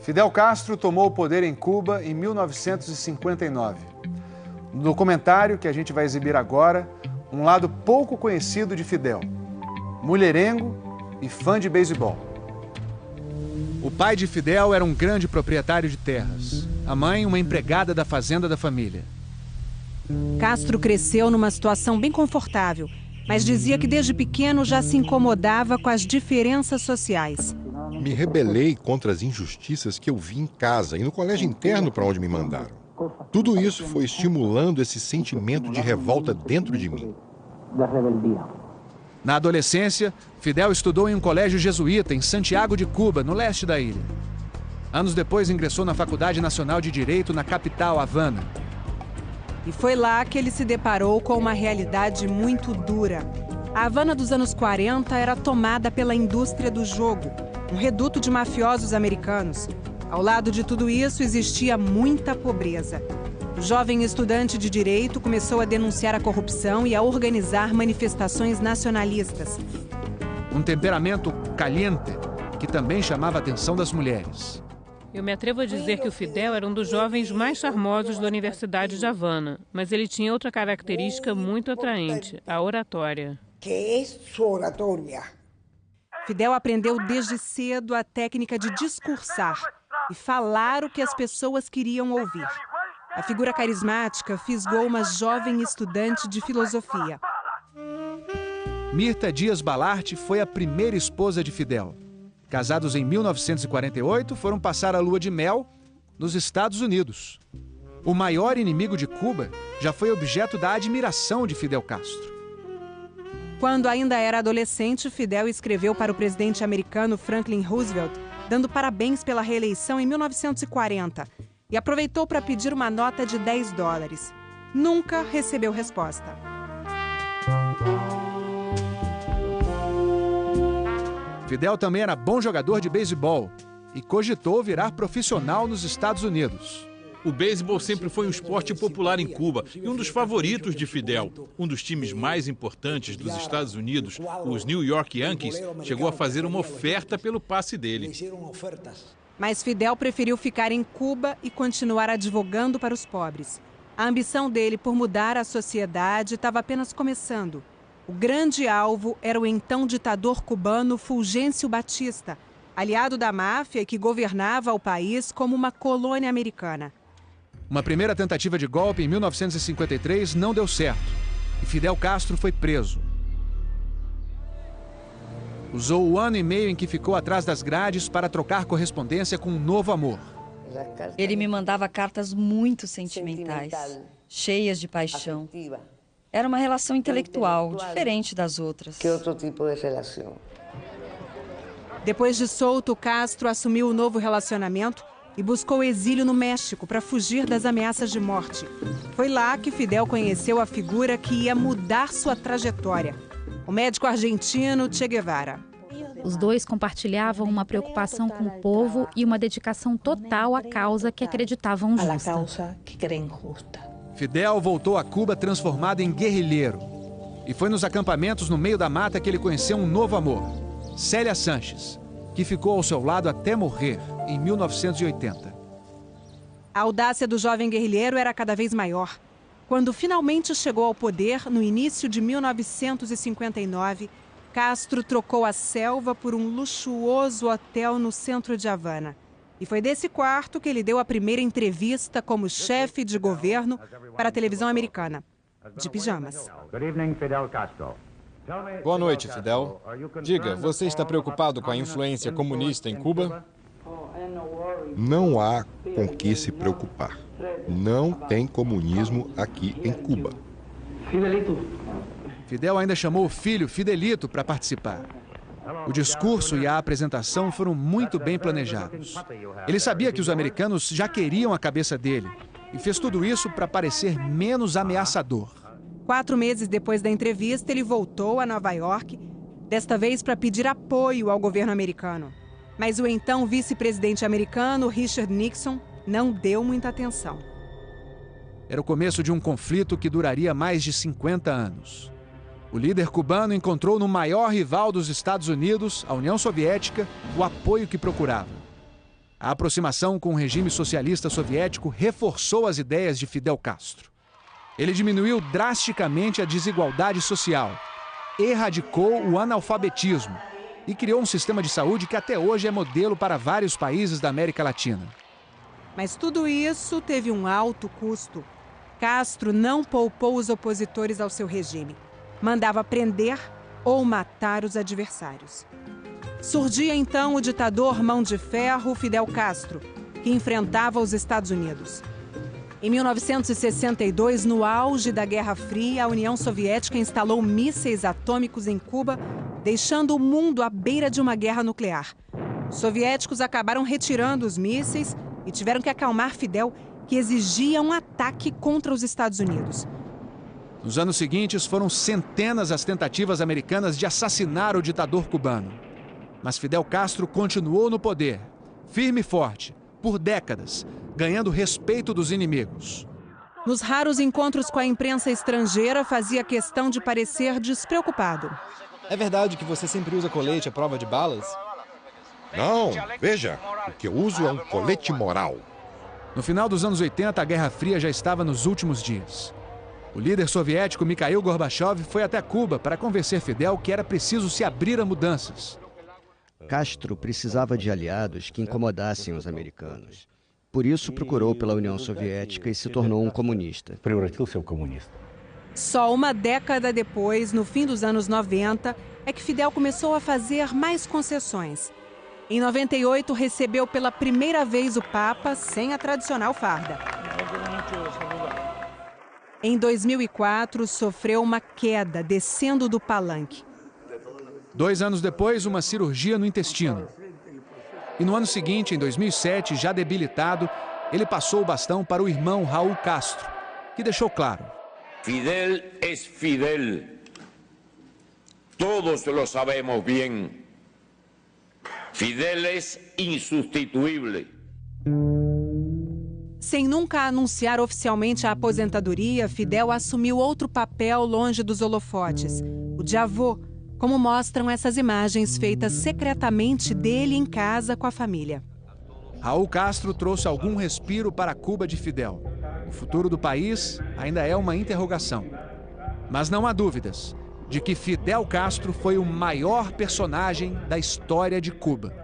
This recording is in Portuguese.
Fidel Castro tomou o poder em Cuba em 1959. No documentário que a gente vai exibir agora, um lado pouco conhecido de Fidel: mulherengo e fã de beisebol. O pai de Fidel era um grande proprietário de terras. A mãe, uma empregada da fazenda da família. Castro cresceu numa situação bem confortável, mas dizia que desde pequeno já se incomodava com as diferenças sociais. Me rebelei contra as injustiças que eu vi em casa e no colégio interno para onde me mandaram. Tudo isso foi estimulando esse sentimento de revolta dentro de mim. Na adolescência, Fidel estudou em um colégio jesuíta em Santiago de Cuba, no leste da ilha. Anos depois, ingressou na Faculdade Nacional de Direito na capital, Havana. E foi lá que ele se deparou com uma realidade muito dura. A Havana dos anos 40 era tomada pela indústria do jogo, um reduto de mafiosos americanos. Ao lado de tudo isso, existia muita pobreza. O jovem estudante de direito começou a denunciar a corrupção e a organizar manifestações nacionalistas. Um temperamento caliente que também chamava a atenção das mulheres. Eu me atrevo a dizer que o Fidel era um dos jovens mais charmosos da Universidade de Havana, mas ele tinha outra característica muito atraente: a oratória. Fidel aprendeu desde cedo a técnica de discursar e falar o que as pessoas queriam ouvir. A figura carismática fisgou uma jovem estudante de filosofia. Mirta Dias Balart foi a primeira esposa de Fidel. Casados em 1948, foram passar a lua de mel nos Estados Unidos. O maior inimigo de Cuba já foi objeto da admiração de Fidel Castro. Quando ainda era adolescente, Fidel escreveu para o presidente americano Franklin Roosevelt, dando parabéns pela reeleição em 1940, e aproveitou para pedir uma nota de $10. Nunca recebeu resposta. Fidel também era bom jogador de beisebol e cogitou virar profissional nos Estados Unidos. O beisebol sempre foi um esporte popular em Cuba e um dos favoritos de Fidel. Um dos times mais importantes dos Estados Unidos, os New York Yankees, chegou a fazer uma oferta pelo passe dele. Mas Fidel preferiu ficar em Cuba e continuar advogando para os pobres. A ambição dele por mudar a sociedade estava apenas começando. O grande alvo era o então ditador cubano Fulgêncio Batista, aliado da máfia que governava o país como uma colônia americana. Uma primeira tentativa de golpe em 1953 não deu certo e Fidel Castro foi preso. Usou o ano e meio em que ficou atrás das grades para trocar correspondência com um novo amor. Ele me mandava cartas muito sentimentais, cheias de paixão. Era uma relação intelectual, diferente das outras. Depois de solto, Castro assumiu o novo relacionamento e buscou exílio no México para fugir das ameaças de morte. Foi lá que Fidel conheceu a figura que ia mudar sua trajetória: o médico argentino Che Guevara. Os dois compartilhavam uma preocupação com o povo e uma dedicação total à causa que acreditavam justa. Fidel voltou a Cuba transformado em guerrilheiro. E foi nos acampamentos no meio da mata que ele conheceu um novo amor: Célia Sanches, que ficou ao seu lado até morrer, em 1980. A audácia do jovem guerrilheiro era cada vez maior. Quando finalmente chegou ao poder, no início de 1959, Castro trocou a selva por um luxuoso hotel no centro de Havana. E foi desse quarto que ele deu a primeira entrevista como chefe de governo para a televisão americana, de pijamas. Boa noite, Fidel. Diga, você está preocupado com a influência comunista em Cuba? Não há com que se preocupar. Não tem comunismo aqui em Cuba. Fidel ainda chamou o filho Fidelito para participar. O discurso e a apresentação foram muito bem planejados. Ele sabia que os americanos já queriam a cabeça dele e fez tudo isso para parecer menos ameaçador. 4 meses depois da entrevista, ele voltou a Nova York, desta vez para pedir apoio ao governo americano. Mas o então vice-presidente americano, Richard Nixon, não deu muita atenção. Era o começo de um conflito que duraria mais de 50 anos. O líder cubano encontrou no maior rival dos Estados Unidos, a União Soviética, o apoio que procurava. A aproximação com o regime socialista soviético reforçou as ideias de Fidel Castro. Ele diminuiu drasticamente a desigualdade social, erradicou o analfabetismo e criou um sistema de saúde que até hoje é modelo para vários países da América Latina. Mas tudo isso teve um alto custo. Castro não poupou os opositores ao seu regime. Mandava prender ou matar os adversários. Surgia então o ditador mão de ferro Fidel Castro, que enfrentava os Estados Unidos. Em 1962, no auge da Guerra Fria, a União Soviética instalou mísseis atômicos em Cuba, deixando o mundo à beira de uma guerra nuclear. Os soviéticos acabaram retirando os mísseis e tiveram que acalmar Fidel, que exigia um ataque contra os Estados Unidos. Nos anos seguintes, foram centenas as tentativas americanas de assassinar o ditador cubano. Mas Fidel Castro continuou no poder, firme e forte, por décadas, ganhando respeito dos inimigos. Nos raros encontros com a imprensa estrangeira, fazia questão de parecer despreocupado. É verdade que você sempre usa colete à prova de balas? Não, veja, o que eu uso é um colete moral. No final dos anos 80, a Guerra Fria já estava nos últimos dias. O líder soviético Mikhail Gorbachev foi até Cuba para convencer Fidel que era preciso se abrir a mudanças. Castro precisava de aliados que incomodassem os americanos. Por isso procurou pela União Soviética e se tornou um comunista. Só uma década depois, no fim dos anos 90, é que Fidel começou a fazer mais concessões. Em 98, recebeu pela primeira vez o Papa sem a tradicional farda. Em 2004, sofreu uma queda descendo do palanque. 2 anos depois, uma cirurgia no intestino. E no ano seguinte, em 2007, já debilitado, ele passou o bastão para o irmão Raul Castro, que deixou claro: Fidel é Fidel. Todos lo sabemos bem. Fidel é insubstituível. Sem nunca anunciar oficialmente a aposentadoria, Fidel assumiu outro papel longe dos holofotes, o de avô, como mostram essas imagens feitas secretamente dele em casa com a família. Raul Castro trouxe algum respiro para Cuba de Fidel. O futuro do país ainda é uma interrogação. Mas não há dúvidas de que Fidel Castro foi o maior personagem da história de Cuba.